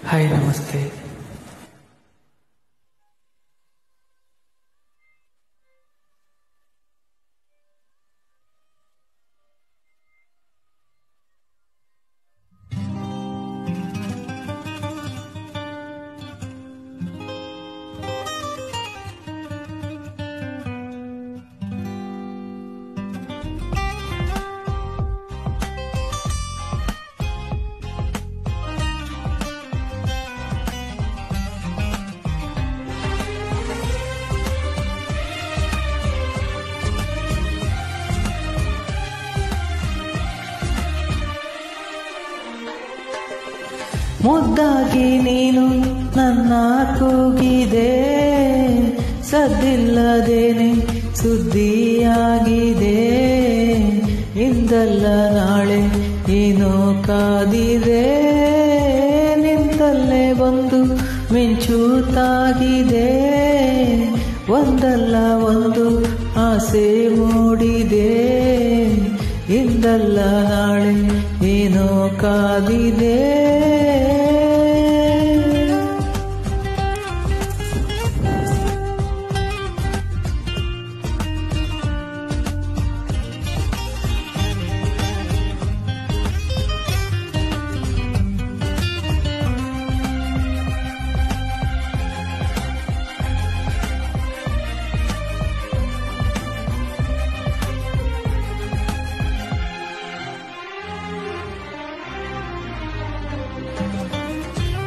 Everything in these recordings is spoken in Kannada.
ಹಾಯ್ ನಮಸ್ತೆ. ಮುದ್ದಾಗಿ ನೀನು ನನ್ನ ಕೂಗಿದೆ, ಸದ್ದಿಲ್ಲದೇನೆ ಸುದ್ದಿಯಾಗಿದೆ. ಇಂದಲ್ಲ ನಾಳೆ ಏನೋ ಕಾದಿದೆ, ನಿಂತಲ್ಲೇ ಒಂದು ಮಿಂಚು ತಾಗಿದೆ. ಒಂದಲ್ಲ ಒಂದು ಆಸೆ ಮೂಡಿದೆ, ಇಂದಲ್ಲ ನಾಳೆ ಏನೋ ಕಾದಿದೆ.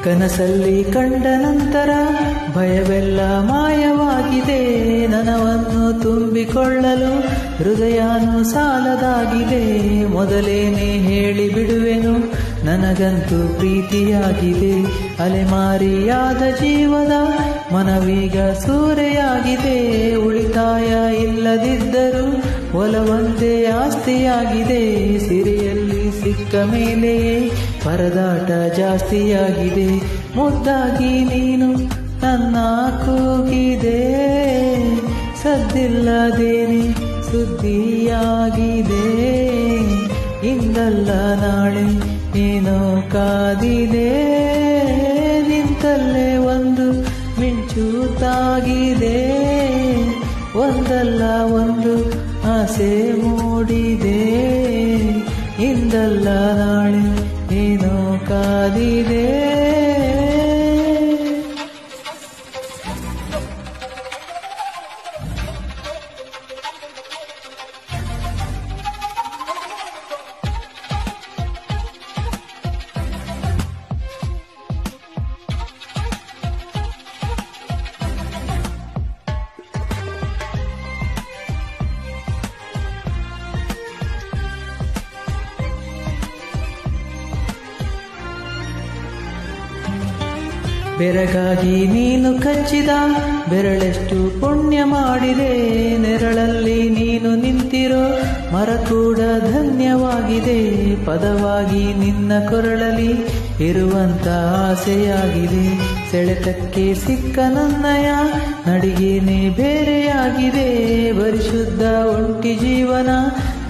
ಕನಸಲ್ಲಿ ಕಂಡ ನಂತರ ಭಯವೆಲ್ಲ ಮಾಯವಾಗಿದೆ. ನನವನ್ನು ತುಂಬಿಕೊಳ್ಳಲು ಹೃದಯನೂ ಸಾಲದಾಗಿದೆ. ಮೊದಲೇನೆ ಹೇಳಿಬಿಡುವೆನು, ನನಗಂತೂ ಪ್ರೀತಿಯಾಗಿದೆ. ಅಲೆಮಾರಿಯಾದ ಜೀವದ ಮನವೀಗ ಸೂರೆಯಾಗಿದೆ. ಉಳಿತಾಯ ಇಲ್ಲದಿದ್ದರೂ ಒಲವೊಂದೇ ಆಸ್ತಿಯಾಗಿದೆ. ಸಿರಿಯಲ್ಲಿ ಸಿಕ್ಕ ಮೇಲೆಯೇ ಪರದಾಟ ಜಾಸ್ತಿಯಾಗಿದೆ. ಮುದ್ದಾಗಿ ನೀನು ನನ್ನ ಕೂಗಿದೆ, ಸದ್ದಿಲ್ಲದೇನೆ ಸುದ್ದಿಯಾಗಿದೆ. ಇಂದಲ್ಲ ನಾಳೆ ಏನೋ ಕಾದಿದೆ, ನಿಂತಲ್ಲೇ ಒಂದು ಮಿಂಚು ತಾಗಿದೆ. ಒಂದಲ್ಲ ಒಂದು ಆಸೆ ಮೂಡಿದೆ, ಇಂದಲ್ಲ ನಾಳೆ ಏನೋ ಕಾದಿದೆ. ಬೆರಗಾಗಿ ನೀನು ಕಚ್ಚಿದ ಬೆರಳೆಷ್ಟು ಪುಣ್ಯ ಮಾಡಿದೆ. ನೆರಳಲ್ಲಿ ನೀನು ನಿಂತಿರೋ ಮರ ಕೂಡ ಧನ್ಯವಾಗಿದೆ. ಪದವಾಗಿ ನಿನ್ನ ಕೊರಳಲ್ಲಿ ಇರುವಂತ ಆಸೆಯಾಗಿದೆ. ಸೆಳೆತಕ್ಕೆ ಸಿಕ್ಕ ನನ್ನಯ ನಡಿಗೆನೇ ಬೇರೆಯಾಗಿದೆ. ಪರಿಶುದ್ಧ ಒಂಟಿ ಜೀವನ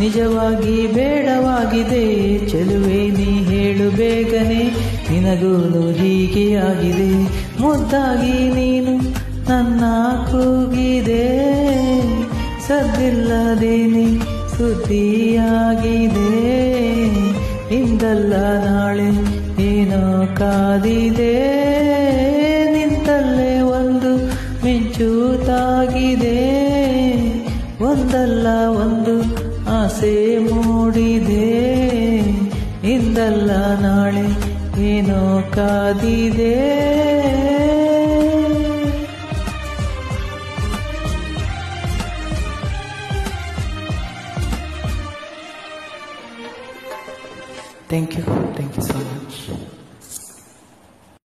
ನಿಜವಾಗಿ ಬೇಡವಾಗಿದೆ. ಚೆಲುವೆ ನೀ ಹೇಳು ಬೇಗನೆ, ನಿನಗೂನು ಹೀಗೆ ಆಗಿದೆ. ಮುದ್ದಾಗಿ ನೀನು ನನ್ನ ಕೂಗಿದೆ, ಸದ್ದಿಲ್ಲದೇನೆ ಸುದ್ದಿಯಾಗಿದೆ. ಇಂದಲ್ಲ ನಾಳೆ ಏನೋ ಕಾದಿದೆ, ನಿಂತಲ್ಲೇ ಒಂದು ಮಿಂಚು ತಾಗಿದೆ. ಒಂದಲ್ಲ ಒಂದು ಆಸೆ ಮೂಡಿದೆ, ಇಂದಲ್ಲ ನಾಳೆ ಏನೋ ಕಾದಿದೆ. Thank you so much.